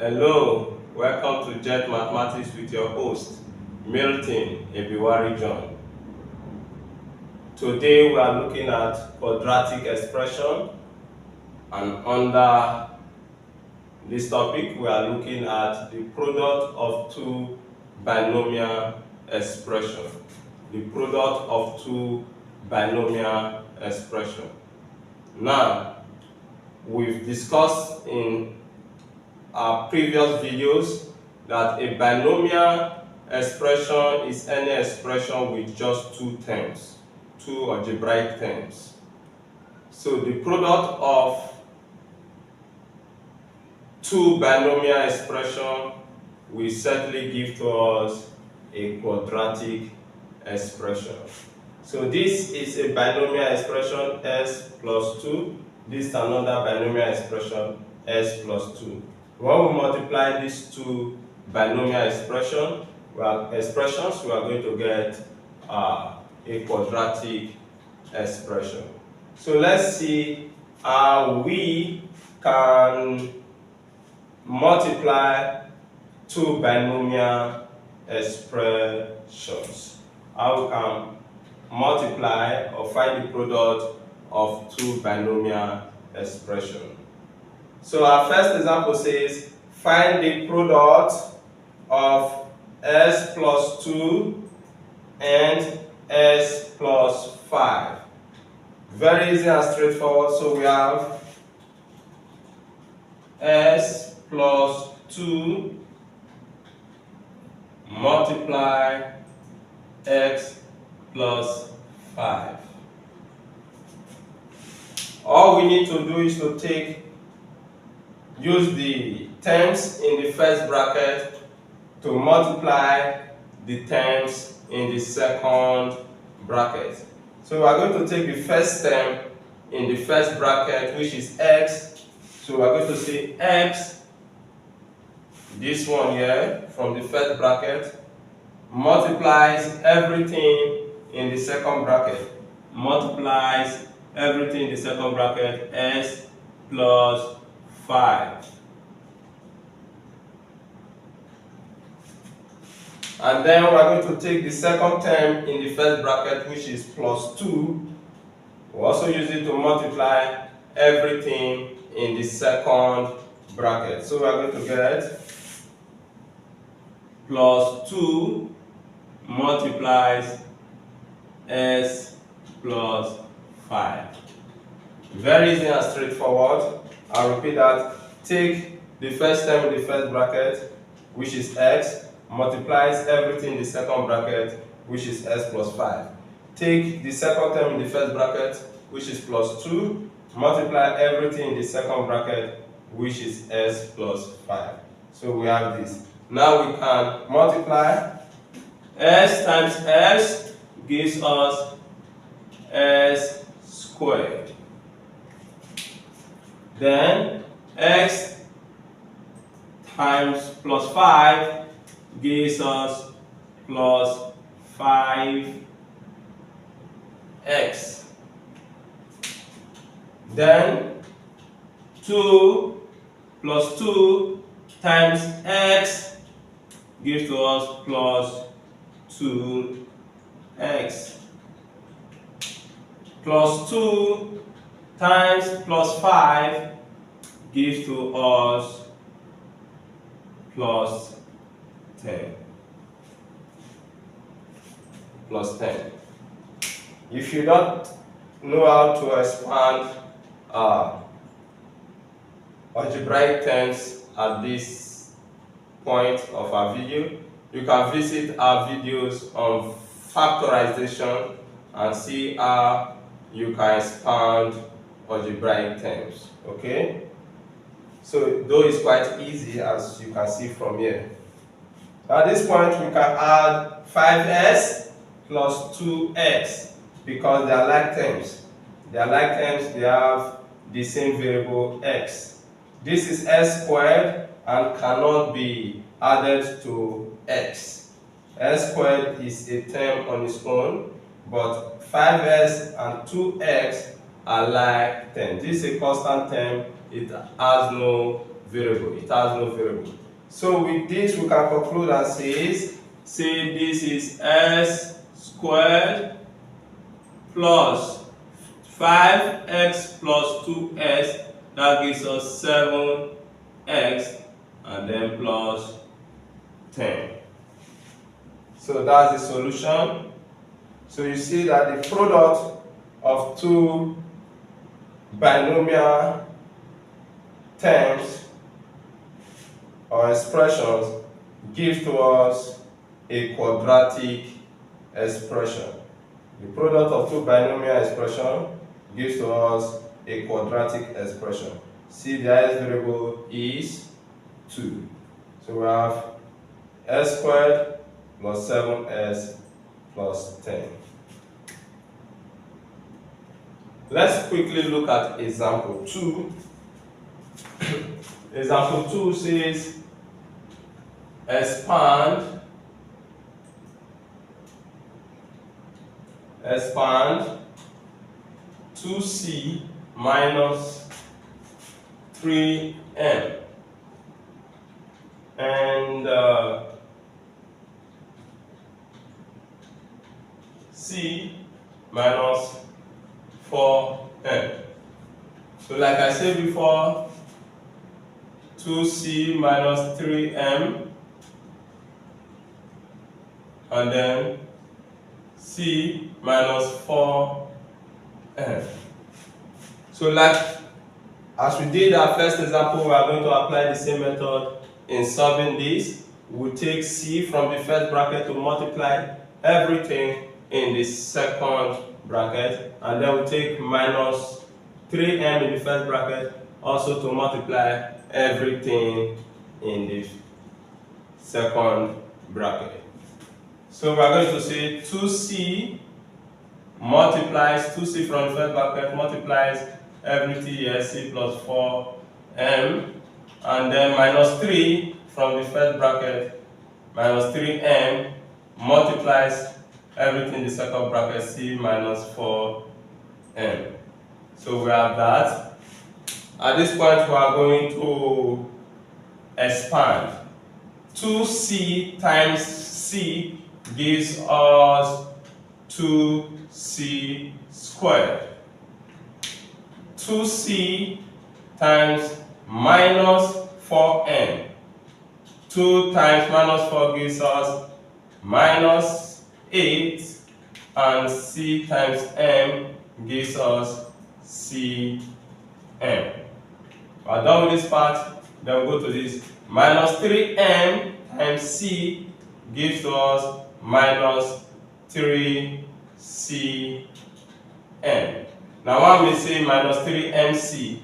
Hello, welcome to Jet Mathematics with your host, Milton Ebiwari John. Today we are looking at quadratic expression, and under this topic we are looking at the product of two binomial expressions. The product of two binomial expressions. Now, we've discussed in our previous videos that a binomial expression is any expression with just two terms, two algebraic terms. So the product of two binomial expressions will certainly give to us a quadratic expression. So this is a binomial expression s plus 2. This is another binomial expression s plus 2. When we multiply these two binomial expressions, we are going to get a quadratic expression. So let's see how we can multiply two binomial expressions. How we can multiply or find the product of two binomial expressions. So our first example says, find the product of s plus 2 and s plus 5. Very easy and straightforward. So we have s plus 2 multiply x plus 5. All we need to do is to use the terms in the first bracket to multiply the terms in the second bracket. So we are going to take the first term in the first bracket, which is x. So we are going to say x, this one here from the first bracket, multiplies everything in the second bracket. Multiplies everything in the second bracket, s plus 5. And then we are going to take the second term in the first bracket, which is plus 2. We'll also use it to multiply everything in the second bracket. So we are going to get plus 2 multiplies s plus 5. Very easy and straightforward. I'll repeat that. Take the first term in the first bracket, which is x, multiplies everything in the second bracket, which is s plus 5. Take the second term in the first bracket, which is plus 2, multiply everything in the second bracket, which is s plus 5. So we have this. Now we can multiply s times s gives us s squared. Then x times plus 5 gives us plus 5x. Then 2 plus 2 times x gives to us plus 2x. Plus 2 times plus 5 gives to us plus 10. Plus 10. If you don't know how to expand algebraic terms at this point of our video, you can visit our videos on factorization and see how you can expand algebraic terms. Okay? So though it's quite easy, as you can see from here. At this point we can add 5s plus 2x because they are like terms. They are like terms, they have the same variable x. This is s squared and cannot be added to x. S squared is a term on its own, but 5s and 2x are like terms. This is a constant term, it has no variable. It has no variable. So with this, we can conclude and say this is s squared plus 5x plus 2s, that gives us 7x, and then plus 10. So that's the solution. So you see that the product of two binomial terms or expressions give to us a quadratic expression. The product of two binomial expressions gives to us a quadratic expression. See, the highest variable is 2. So we have s squared plus 7s plus 10. Let's quickly look at example 2. Example 2 says expand 2c minus 3m and c minus 4m. So like I said before, 2c minus 3m and then c minus 4m. So like as we did our first example, we are going to apply the same method in solving this. We take c from the first bracket to multiply everything in the second bracket, and then we take minus 3m in the first bracket also to multiply everything in the second bracket. So we are going to say 2c multiplies 2c from the first bracket multiplies everything here, c plus 4m, and then minus 3 from the first bracket minus 3m multiplies everything in the second bracket, c minus 4m. So we have that. At this point, we are going to expand. 2c times c gives us 2c squared. 2c times minus 4m. 2 times minus 4 gives us minus 8, and c times m gives us cm. We're done with this part, then we'll go to this. Minus 3m times c gives us minus 3cm. Now when we say minus 3mc,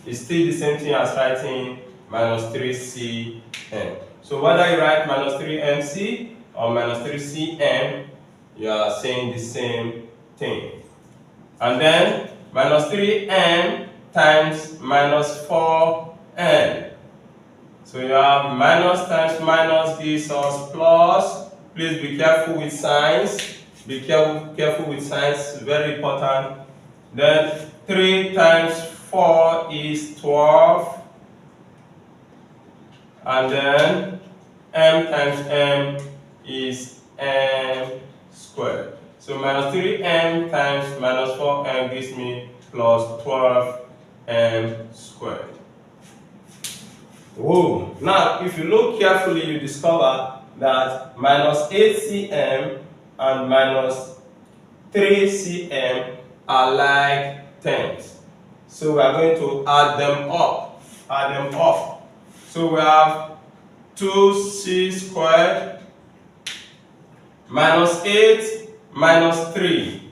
it's still the same thing as writing minus 3cm. So whether you write minus 3mc or minus 3cm, you are saying the same thing. And then minus 3m times minus 4m. So you have minus times minus gives us plus. Please be careful with signs. Be careful with signs, very important. Then 3 times 4 is 12. And then m times m is m squared. So minus 3m times minus 4m gives me plus 12m squared. Whoa. Now, if you look carefully, you discover that minus 8cm and minus 3cm are like terms. So we are going to add them up. So we have 2c squared minus 8 minus 3.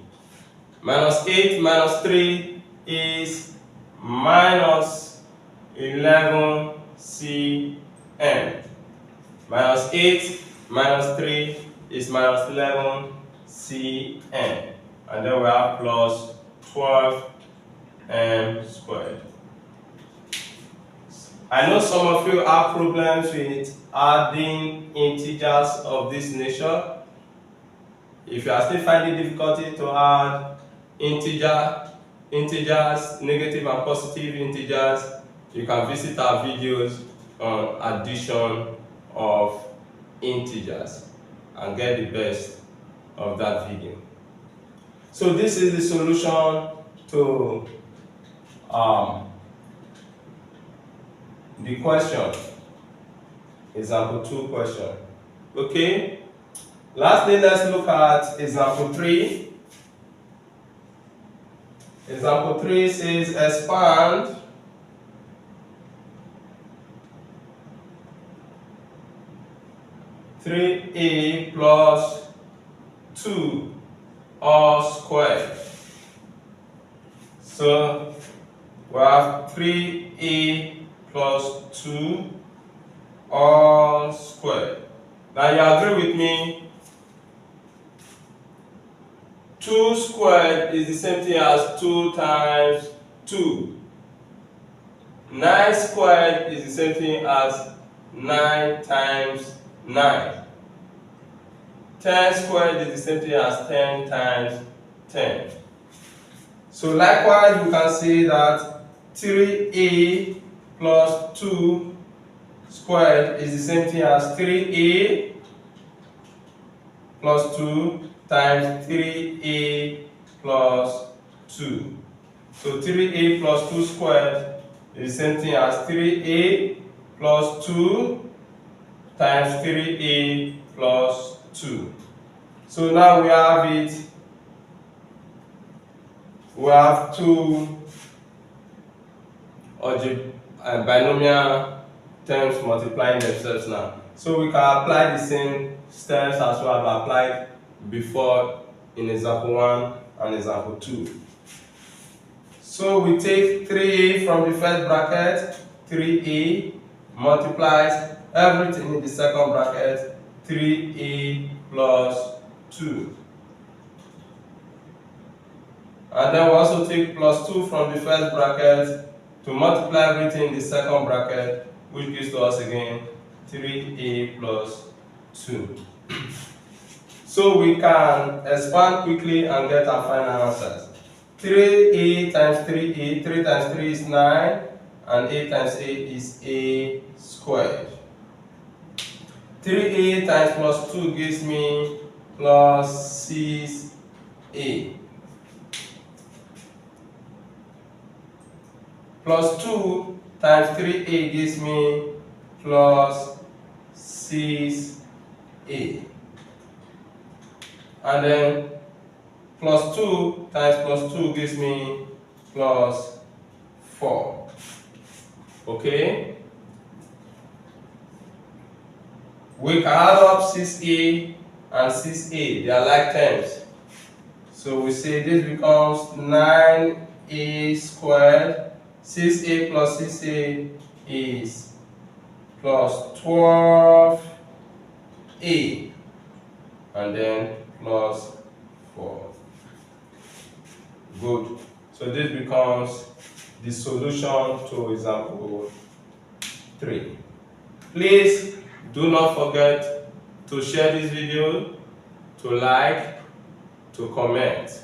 Minus 8 minus 3 is minus 11cm. Minus 8 minus 3 is minus 11cm. And then we have plus 12m squared. I know some of you have problems with adding integers of this nature. If you are still finding difficulty to add integers, negative and positive integers, You can visit our videos on addition of integers and get the best of that video. So this is the solution to the question, example 2 question. Okay, lastly, let's look at example 3. Example 3 says expand (3a plus 2 all squared). So we have 3a plus 2 all squared. Now you agree with me, 2 squared is the same thing as 2 times 2. 9 squared is the same thing as 9 times 9. 10 squared is the same thing as 10 times 10. So likewise, we can say that 3a plus 2 squared is the same thing as 3a plus 2 times 3a plus 2. So 3a plus 2 squared is the same thing as 3a plus 2 times 3a plus 2. So now we have it. We have two binomial terms multiplying themselves now. So we can apply the same steps as we have applied before in example 1 and example 2. So we take 3a from the first bracket, 3a multiplies everything in the second bracket, 3a plus 2. And then we also take plus 2 from the first bracket to multiply everything in the second bracket, which gives to us again 3a plus 2. So we can expand quickly and get our final answers. 3a times 3a, 3 times 3 is 9, and a times a is a squared. 3a times plus 2 gives me plus 6a. Plus 2 times 3a gives me plus 6a. And then plus 2 times plus 2 gives me plus 4. Okay? We can add up 6a and 6a. They are like terms. So we say this becomes 9a squared. 6a plus 6a is plus 12a, and then plus 4. Good. So this becomes the solution to example 3. Please do not forget to share this video, to like, to comment.